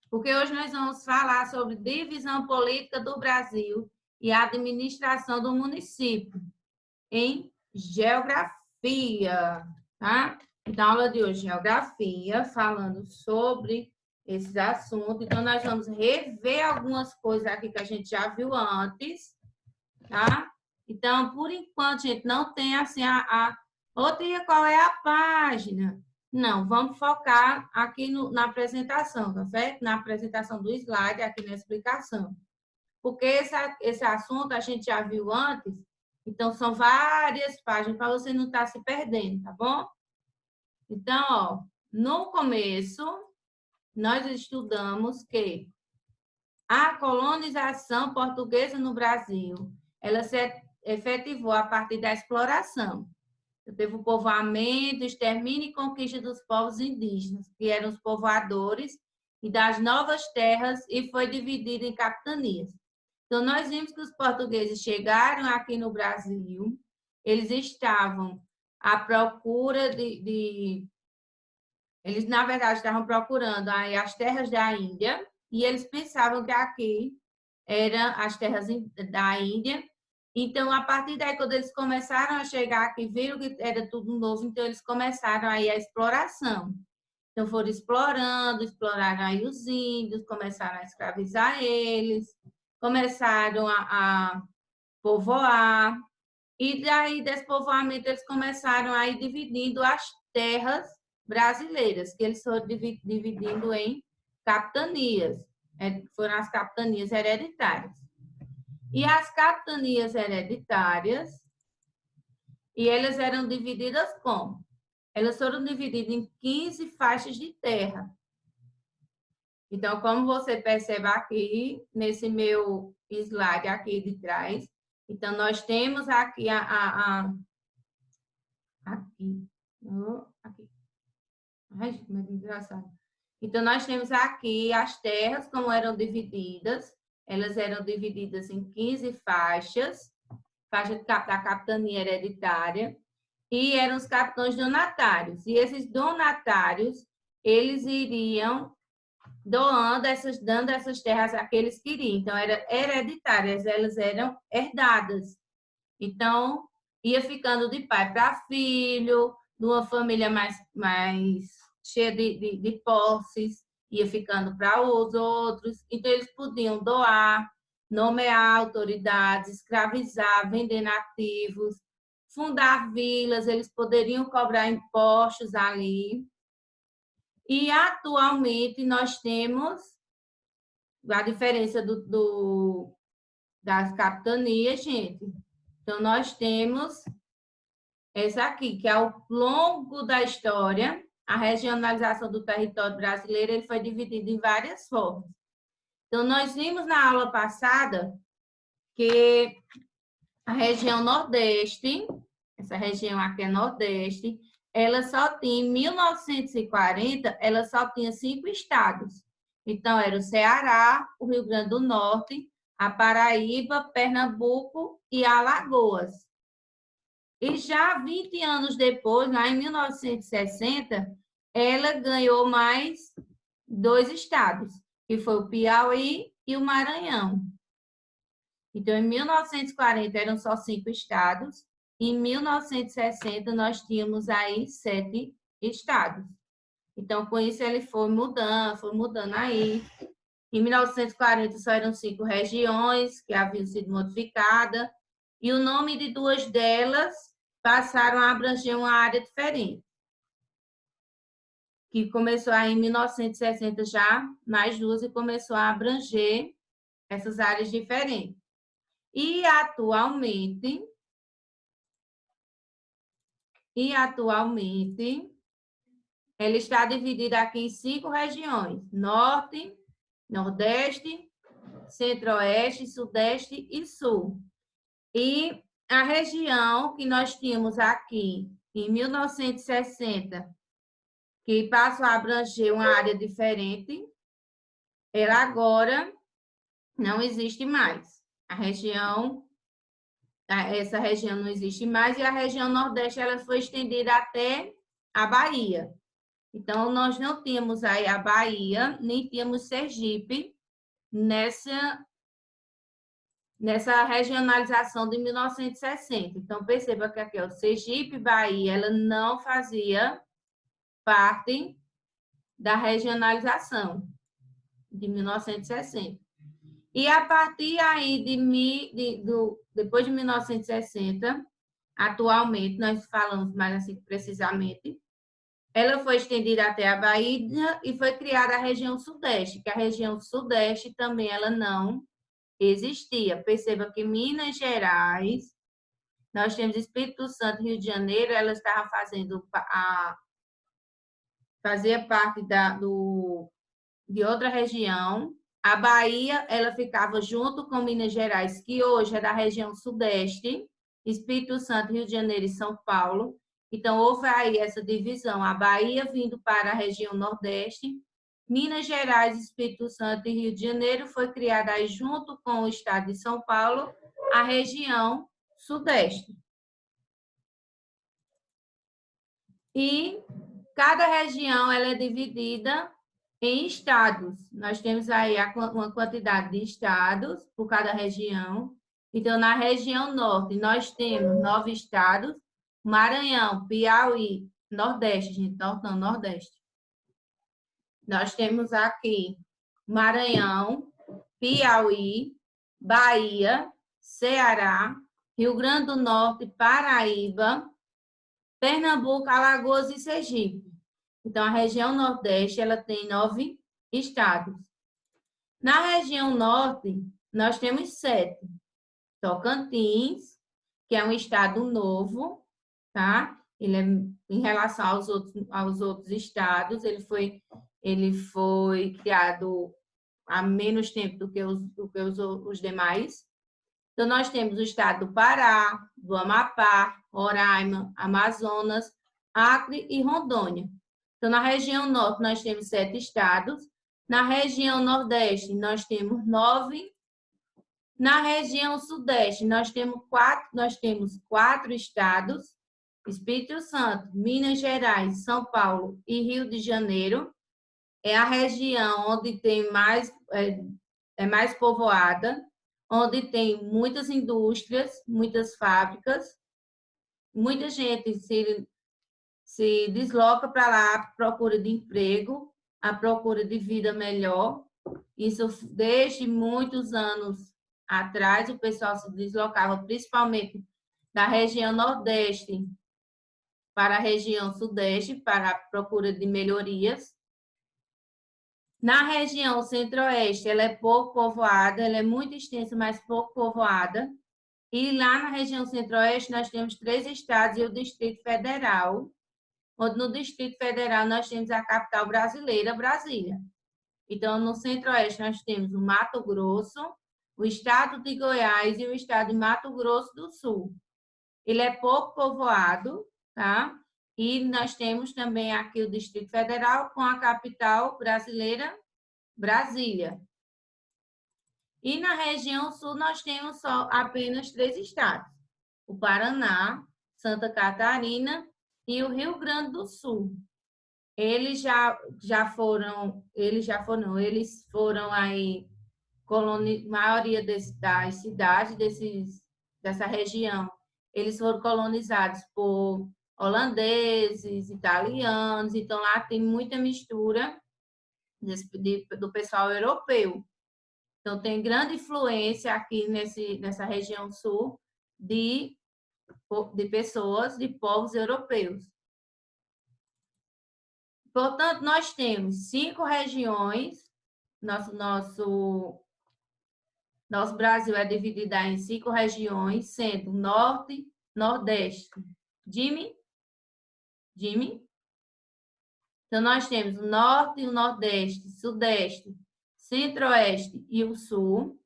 porque hoje nós vamos falar sobre divisão política do Brasil e administração do município em geografia, tá? Então, a aula de hoje, geografia, falando sobre esses assuntos. Então, nós vamos rever algumas coisas aqui que a gente já viu antes, tá? Então, por enquanto, gente, não tem assim outra, qual é a página? Não, vamos focar aqui na apresentação, tá certo? Na apresentação do slide, aqui na explicação. Porque esse assunto a gente já viu antes, então são várias páginas para você não estar se perdendo, tá bom? Então, ó, no começo, nós estudamos que a colonização portuguesa no Brasil, ela se efetivou a partir da exploração. Teve o povoamento, extermínio e conquista dos povos indígenas, que eram os povoadores, e das novas terras, e foi dividido em capitanias. Então, nós vimos que os portugueses chegaram aqui no Brasil, eles estavam à procura eles, na verdade, estavam procurando aí as terras da Índia, e eles pensavam que aqui eram as terras da Índia. Então, a partir daí, quando eles começaram a chegar aqui, viram que era tudo novo, então eles começaram aí a exploração. Então, foram exploraram aí os índios, começaram a escravizar eles, começaram a povoar, e daí, desse povoamento, eles começaram aí dividindo as terras brasileiras, que eles foram dividindo em capitanias, foram as capitanias hereditárias. E as capitanias hereditárias, e elas eram divididas como? Elas foram divididas em 15 faixas de terra. Então, como você percebe aqui, nesse meu slide aqui de trás, então, nós temos aqui aqui. Ai, como é que engraçado. Então, nós temos aqui as terras, como eram divididas. Elas eram divididas em 15 faixas, faixa da capitania hereditária, e eram os capitães donatários. E esses donatários, eles iriam dando essas terras àqueles que queriam. Então, eram hereditárias, elas eram herdadas. Então, ia ficando de pai para filho, de uma família mais cheia de posses, ia ficando para os outros. Então, eles podiam doar, nomear autoridades, escravizar, vender nativos, fundar vilas, eles poderiam cobrar impostos ali. E, atualmente, nós temos a diferença das capitanias, gente. Então, nós temos essa aqui, que ao longo da história, a regionalização do território brasileiro ele foi dividido em várias formas. Então, nós vimos na aula passada que a região Nordeste, essa região aqui é Nordeste, ela só tinha, em 1940, ela só tinha 5 estados. Então, era o Ceará, o Rio Grande do Norte, a Paraíba, Pernambuco e Alagoas. E já 20 anos depois, lá em 1960, ela ganhou mais 2 estados, que foi o Piauí e o Maranhão. Então, em 1940 eram só 5 estados, e em 1960 nós tínhamos aí 7 estados. Então, com isso ele foi mudando aí. Em 1940 só eram 5 regiões que haviam sido modificadas, e o nome de 2 delas passaram a abranger uma área diferente, que começou aí em 1960 já, mais 2, e começou a abranger essas áreas diferentes. E atualmente, ela está dividida aqui em 5 regiões: Norte, Nordeste, Centro-Oeste, Sudeste e Sul. E a região que nós tínhamos aqui em 1960, que passou a abranger uma área diferente, ela agora não existe mais. Essa região não existe mais, e a região Nordeste ela foi estendida até a Bahia. Então, nós não tínhamos aí a Bahia, nem tínhamos Sergipe nessa regionalização de 1960. Então, perceba que aqui, o Sergipe e Bahia, ela não fazia parte da regionalização de 1960. E a partir aí depois de 1960, atualmente, nós falamos mais assim precisamente, ela foi estendida até a Bahia e foi criada a região Sudeste, que a região Sudeste também ela não existia. Perceba que Minas Gerais, nós temos Espírito Santo, Rio de Janeiro, ela estava fazia parte de outra região. A Bahia, ela ficava junto com Minas Gerais, que hoje é da região Sudeste, Espírito Santo, Rio de Janeiro e São Paulo. Então, houve aí essa divisão, a Bahia vindo para a região Nordeste, Minas Gerais, Espírito Santo e Rio de Janeiro foi criada aí junto com o estado de São Paulo, a região Sudeste. E cada região ela é dividida em estados. Nós temos aí uma quantidade de estados por cada região. Então, na região norte, nós temos 9 estados: Maranhão, Piauí, Nordeste, gente, norte não, Nordeste. Nós temos aqui Maranhão, Piauí, Bahia, Ceará, Rio Grande do Norte, Paraíba, Pernambuco, Alagoas e Sergipe. Então, a região Nordeste ela tem 9 estados. Na região Norte, nós temos 7. Tocantins, que é um estado novo, tá? Ele é, em relação aos outros estados, ele foi criado há menos tempo do que os demais. Então, nós temos o estado do Pará, do Amapá, Roraima, Amazonas, Acre e Rondônia. Então, na região norte, nós temos 7 estados. Na região nordeste, nós temos 9. Na região sudeste, nós temos 4 estados: Espírito Santo, Minas Gerais, São Paulo e Rio de Janeiro. É a região onde tem é mais povoada, onde tem muitas indústrias, muitas fábricas, muita gente se desloca para lá à procura de emprego, à procura de vida melhor. Isso desde muitos anos atrás, o pessoal se deslocava principalmente da região Nordeste para a região Sudeste, para a procura de melhorias. Na região Centro-Oeste, ela é pouco povoada, ela é muito extensa, mas pouco povoada. E lá na região Centro-Oeste, nós temos 3 estados e o Distrito Federal, onde no Distrito Federal nós temos a capital brasileira, Brasília. Então, no Centro-Oeste, nós temos o Mato Grosso, o estado de Goiás e o estado de Mato Grosso do Sul. Ele é pouco povoado, tá? E nós temos também aqui o Distrito Federal com a capital brasileira, Brasília. E na região sul nós temos só apenas 3 estados: o Paraná, Santa Catarina e o Rio Grande do Sul. Eles foram aí, maioria das cidades dessa região, eles foram colonizados por holandeses, italianos, então lá tem muita mistura do pessoal europeu. Então, tem grande influência aqui nessa região sul de pessoas, de povos europeus. Portanto, nós temos 5 regiões. Nosso Brasil é dividido em 5 regiões, sendo Norte, Nordeste. Jimmy? Então, nós temos o Norte, o Nordeste, Sudeste, Centro-Oeste e o Sul.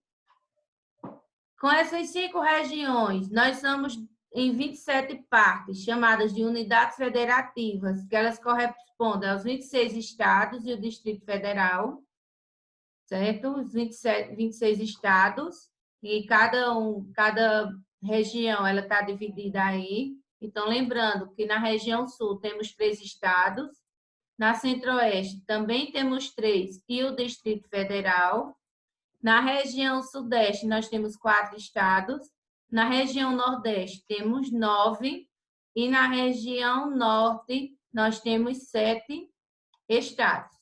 Com essas 5 regiões, nós somos em 27 partes, chamadas de unidades federativas, que elas correspondem aos 26 estados e o Distrito Federal, certo? Os 26 estados, e cada região ela está dividida aí. Então, lembrando que na região sul temos 3 estados, Na Centro-Oeste também temos 3 e o Distrito Federal. Na região Sudeste nós temos 4 estados. Na região Nordeste temos 9 e na região Norte nós temos 7 estados.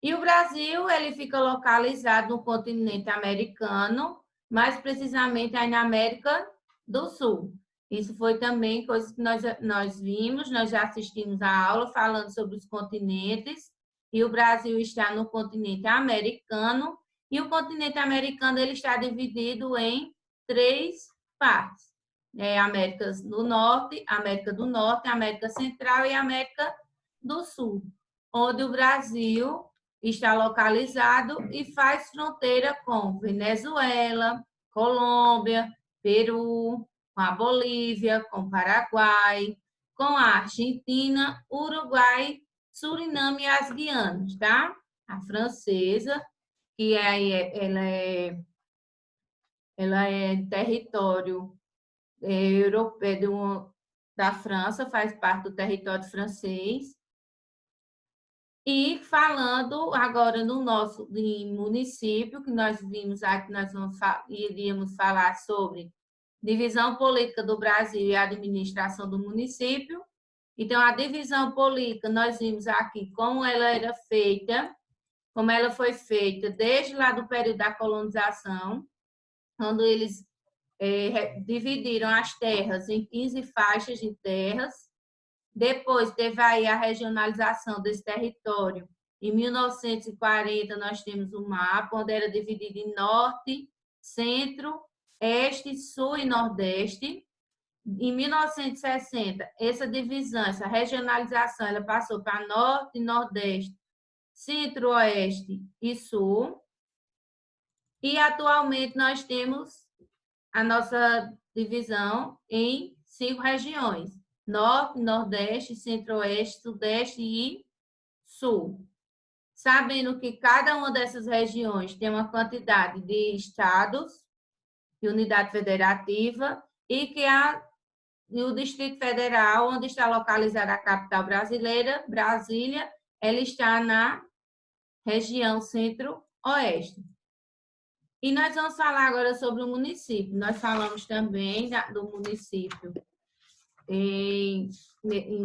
E o Brasil, ele fica localizado no continente americano, mais precisamente aí na América do Sul. Isso foi também coisa que nós vimos, nós já assistimos a aula falando sobre os continentes, e o Brasil está no continente americano, e o continente americano ele está dividido em 3 partes. América do Norte, América Central e América do Sul, onde o Brasil está localizado e faz fronteira com Venezuela, Colômbia, Peru, com a Bolívia, com o Paraguai, com a Argentina, Uruguai, Suriname e as Guianas, tá? A francesa, que ela é território europeu da França, faz parte do território francês. E falando agora no nosso município, que nós vimos aqui, nós iríamos falar sobre divisão política do Brasil e administração do município. Então, a divisão política, nós vimos aqui como ela era feita, como ela foi feita desde lá do período da colonização, quando eles dividiram as terras em 15 faixas de terras. Depois teve aí a regionalização desse território. Em 1940, nós temos um mapa onde era dividido em norte, centro, este, sul e nordeste. Em 1960, essa divisão, essa regionalização, ela passou para norte, nordeste, centro-oeste e sul. E atualmente nós temos a nossa divisão em 5 regiões: Norte, Nordeste, Centro-Oeste, Sudeste e Sul. Sabendo que cada uma dessas regiões tem uma quantidade de estados e unidade federativa e que o Distrito Federal, onde está localizada a capital brasileira, Brasília, ela está na região Centro-Oeste. E nós vamos falar agora sobre o município. Nós falamos também do município em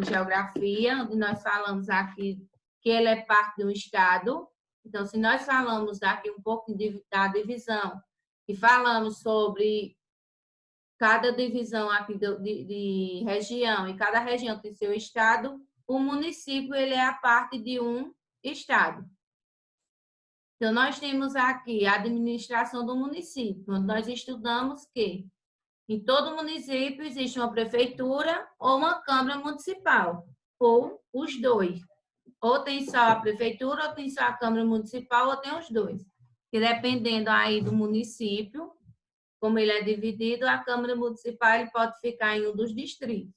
geografia, onde nós falamos aqui que ele é parte de um estado. Então, se nós falamos aqui um pouco da divisão e falamos sobre cada divisão aqui de região, e cada região tem seu estado, o município ele é a parte de um estado. Então, nós temos aqui a administração do município, onde nós estudamos que em todo município existe uma prefeitura ou uma câmara municipal, ou os dois. Ou tem só a prefeitura, ou tem só a câmara municipal, ou tem os dois. E dependendo aí do município, como ele é dividido, a câmara municipal ele pode ficar em um dos distritos.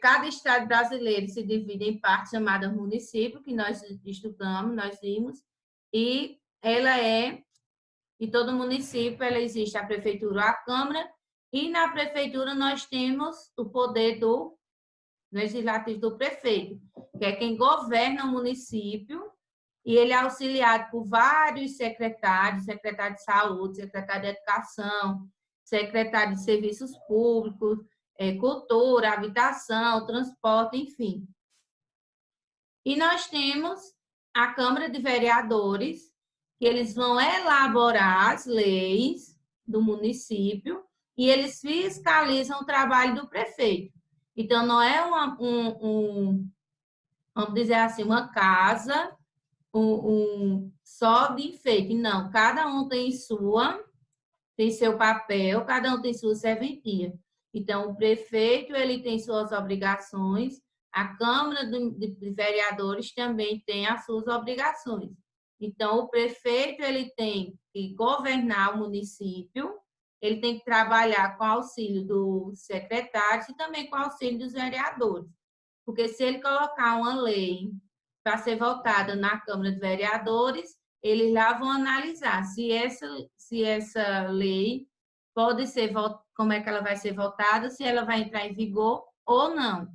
Cada estado brasileiro se divide em partes chamadas município, que nós estudamos, nós vimos, e em todo município ela existe a prefeitura ou a câmara, e na prefeitura nós temos o poder do legislativo do prefeito, que é quem governa o município, e ele é auxiliado por vários secretários, secretário de saúde, secretário de educação, secretário de serviços públicos, cultura, habitação, transporte, enfim. E nós temos a Câmara de Vereadores, que eles vão elaborar as leis do município e eles fiscalizam o trabalho do prefeito. Então, não é vamos dizer assim, uma casa só de enfeite. Não, cada um tem seu papel, cada um tem sua serventia. Então, o prefeito ele tem suas obrigações, a Câmara de Vereadores também tem as suas obrigações. Então, o prefeito ele tem que governar o município, ele tem que trabalhar com auxílio dos secretários e também com auxílio dos vereadores. Porque se ele colocar uma lei para ser votada na Câmara de Vereadores, eles lá vão analisar se essa lei pode ser, como é que ela vai ser votada, se ela vai entrar em vigor ou não.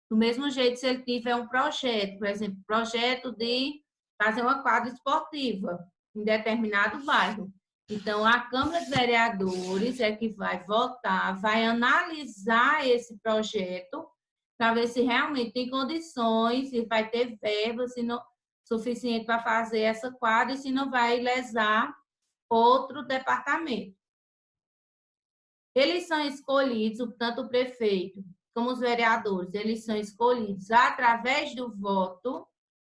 Do mesmo jeito, se ele tiver um projeto, por exemplo, projeto de fazer uma quadra esportiva em determinado bairro. Então, a Câmara de Vereadores é que vai votar, vai analisar esse projeto para ver se realmente tem condições, se vai ter verba se não, suficiente para fazer essa quadra e se não vai lesar outro departamento. Eles são escolhidos, tanto o prefeito como os vereadores, eles são escolhidos através do voto,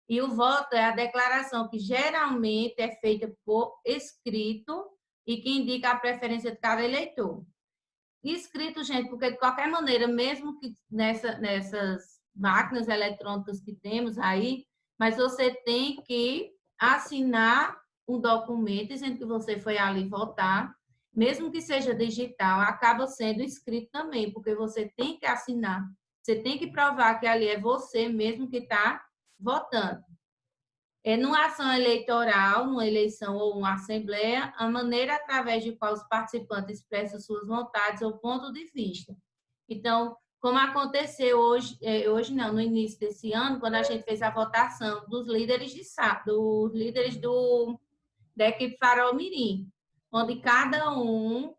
e o voto é a declaração que geralmente é feita por escrito e que indica a preferência de cada eleitor. Escrito, gente, porque de qualquer maneira, mesmo que nessas máquinas eletrônicas que temos aí, mas você tem que assinar um documento dizendo que você foi ali votar, mesmo que seja digital, acaba sendo escrito também, porque você tem que assinar. Você tem que provar que ali é você mesmo que está votando. Numa ação eleitoral, numa eleição ou uma assembleia, a maneira através de qual os participantes expressam suas vontades ou ponto de vista. Então, como aconteceu hoje não, no início desse ano, quando a gente fez a votação dos líderes da equipe Farol Mirim, onde cada um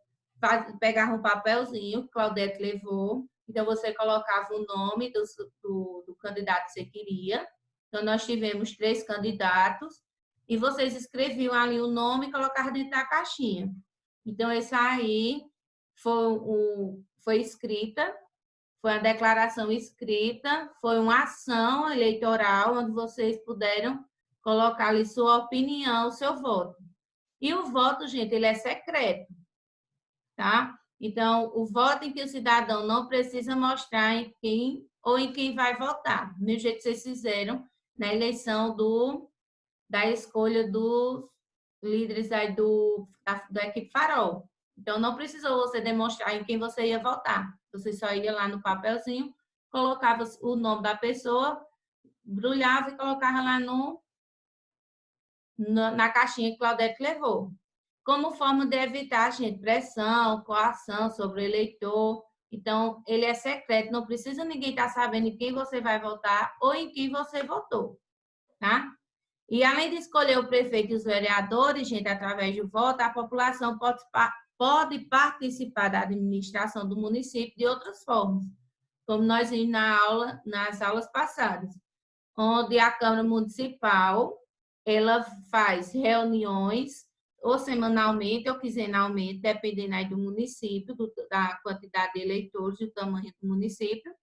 pegava um papelzinho que Claudete levou, então você colocava o nome do candidato que você queria. Então, nós tivemos 3 candidatos e vocês escreviam ali o nome e colocavam dentro da caixinha. Então, esse aí foi escrita, foi a declaração escrita, foi uma ação eleitoral onde vocês puderam colocar ali sua opinião, seu voto. E o voto, gente, ele é secreto, tá? Então, o voto em que o cidadão não precisa mostrar em quem vai votar. Do mesmo jeito que vocês fizeram na eleição da escolha dos líderes aí da equipe Farol. Então, não precisou você demonstrar em quem você ia votar. Você só ia lá no papelzinho, colocava o nome da pessoa, embrulhava e colocava lá na caixinha que Claudete levou. Como forma de evitar, gente, pressão, coação sobre o eleitor. Então, ele é secreto, não precisa ninguém estar sabendo em quem você vai votar ou em quem você votou, tá? E além de escolher o prefeito e os vereadores, gente, através do voto, a população pode participar da administração do município de outras formas, como nós vimos nas aulas passadas, onde a Câmara Municipal ela faz reuniões ou semanalmente ou quinzenalmente, dependendo aí do município, da quantidade de eleitores e do tamanho do município.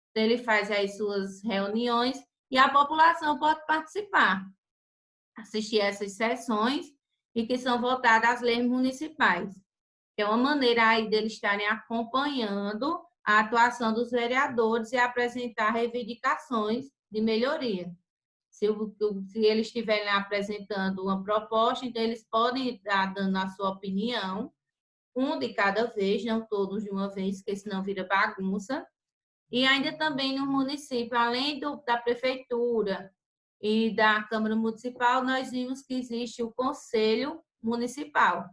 Então, ele faz aí suas reuniões e a população pode participar, assistir essas sessões e que são votadas as leis municipais. É uma maneira aí deles estarem acompanhando a atuação dos vereadores e apresentar reivindicações de melhoria. Se eles estiverem apresentando uma proposta, então eles podem estar dando a sua opinião, um de cada vez, não todos de uma vez, porque senão vira bagunça. E ainda também no município, além da prefeitura e da Câmara Municipal, nós vimos que existe o Conselho Municipal,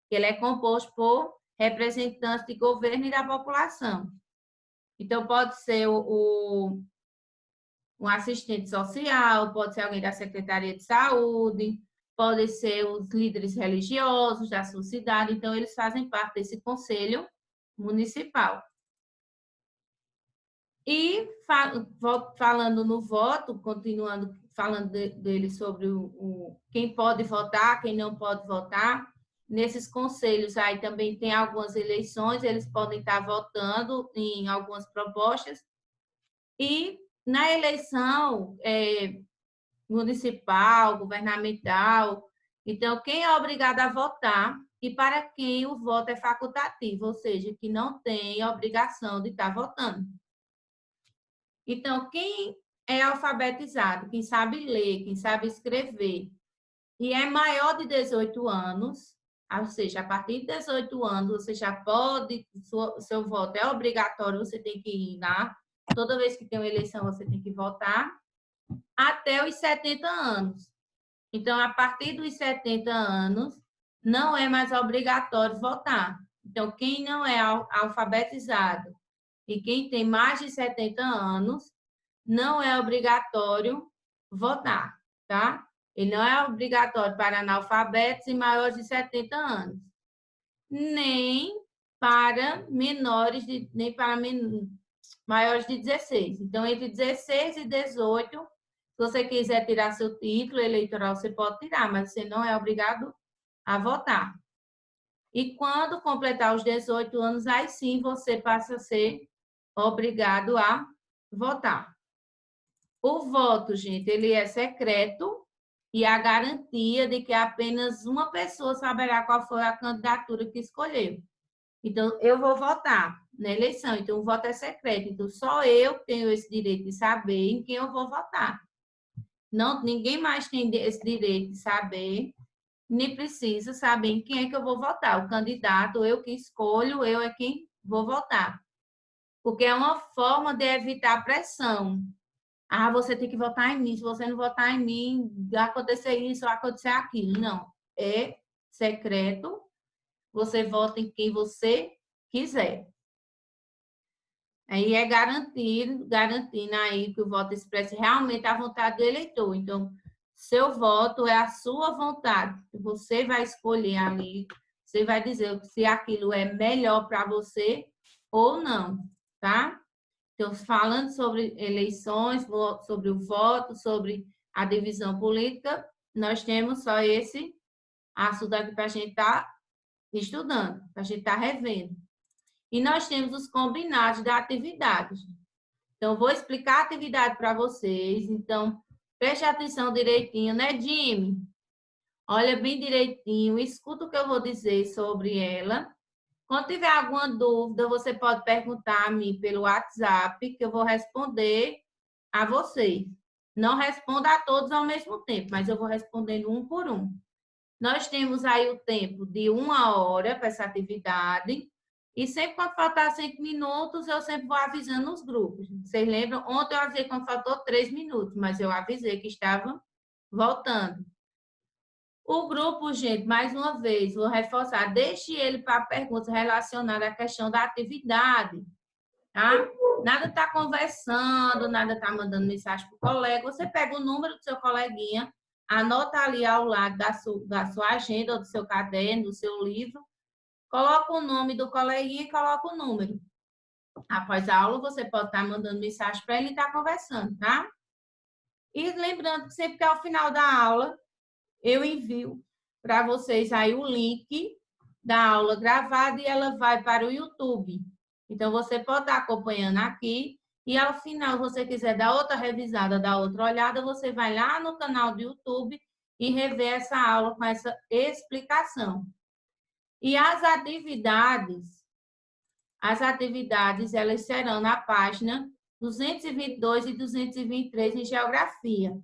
que ele é composto por representantes de governo e da população. Então, pode ser um assistente social, pode ser alguém da Secretaria de Saúde, pode ser os líderes religiosos da sua cidade, então eles fazem parte desse conselho municipal. E falando no voto, continuando falando dele sobre quem pode votar, quem não pode votar, nesses conselhos aí também tem algumas eleições, eles podem estar votando em algumas propostas, e na eleição municipal, governamental, então, quem é obrigado a votar e para quem o voto é facultativo, ou seja, que não tem obrigação de estar votando. Então, quem é alfabetizado, quem sabe ler, quem sabe escrever, e é maior de 18 anos, ou seja, a partir de 18 anos, você já pode, seu voto é obrigatório, você tem que ir lá. Toda vez que tem uma eleição, você tem que votar, até os 70 anos. Então, a partir dos 70 anos, não é mais obrigatório votar. Então, quem não é alfabetizado e quem tem mais de 70 anos, não é obrigatório votar, tá? Ele não é obrigatório para analfabetos e maiores de 70 anos, nem para menores de, nem para maiores de 16. Então, entre 16 e 18, se você quiser tirar seu título eleitoral, você pode tirar, mas você não é obrigado a votar. E quando completar os 18 anos, aí sim você passa a ser obrigado a votar. O voto, gente, ele é secreto e a garantia de que apenas uma pessoa saberá qual foi a candidatura que escolheu. Então, eu vou votar na eleição, então o voto é secreto. Então, só eu tenho esse direito de saber em quem eu vou votar. Não, ninguém mais tem esse direito de saber, nem precisa saber em quem é que eu vou votar. O candidato, eu que escolho, eu é quem vou votar. Porque é uma forma de evitar pressão. Ah, você tem que votar em mim. Se você não votar em mim, vai acontecer isso, vai acontecer aquilo. Não. É secreto. Você vota em quem você quiser. Aí é garantindo aí que o voto expresse realmente a vontade do eleitor. Então, seu voto é a sua vontade. Você vai escolher ali, você vai dizer se aquilo é melhor para você ou não, tá? Então, falando sobre eleições, sobre o voto, sobre a divisão política, nós temos só esse assunto aqui para a gente estar estudando, para a gente estar revendo. E nós temos os combinados da atividade. Então, vou explicar a atividade para vocês. Então, preste atenção direitinho, né, Jimmy? Olha bem direitinho, escuta o que eu vou dizer sobre ela. Quando tiver alguma dúvida, você pode perguntar a mim pelo WhatsApp, que eu vou responder a vocês. Não responda a todos ao mesmo tempo, mas eu vou respondendo um por um. Nós temos aí o tempo de 1 hora para essa atividade. E sempre quando faltar 5 minutos, eu sempre vou avisando os grupos. Vocês lembram? Ontem eu avisei quando faltou 3 minutos, mas eu avisei que estava voltando. O grupo, gente, mais uma vez, vou reforçar, deixe ele para perguntas relacionadas à questão da atividade, tá? Nada está conversando, nada está mandando mensagem para o colega. Você pega o número do seu coleguinha, anota ali ao lado da sua agenda, ou do seu caderno, do seu livro, coloca o nome do coleguinha e coloca o número. Após a aula, você pode estar mandando mensagem para ele e estar conversando, tá? E lembrando que sempre que ao final da aula, eu envio para vocês aí o link da aula gravada e ela vai para o YouTube. Então, você pode estar acompanhando aqui e ao final, se você quiser dar outra revisada, dar outra olhada, você vai lá no canal do YouTube e rever essa aula com essa explicação. E as atividades, elas serão na página 222 e 223 em Geografia,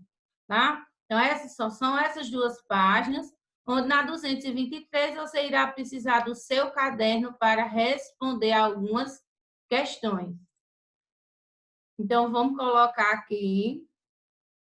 tá? Então, são essas duas páginas, onde na 223 você irá precisar do seu caderno para responder algumas questões. Então, vamos colocar aqui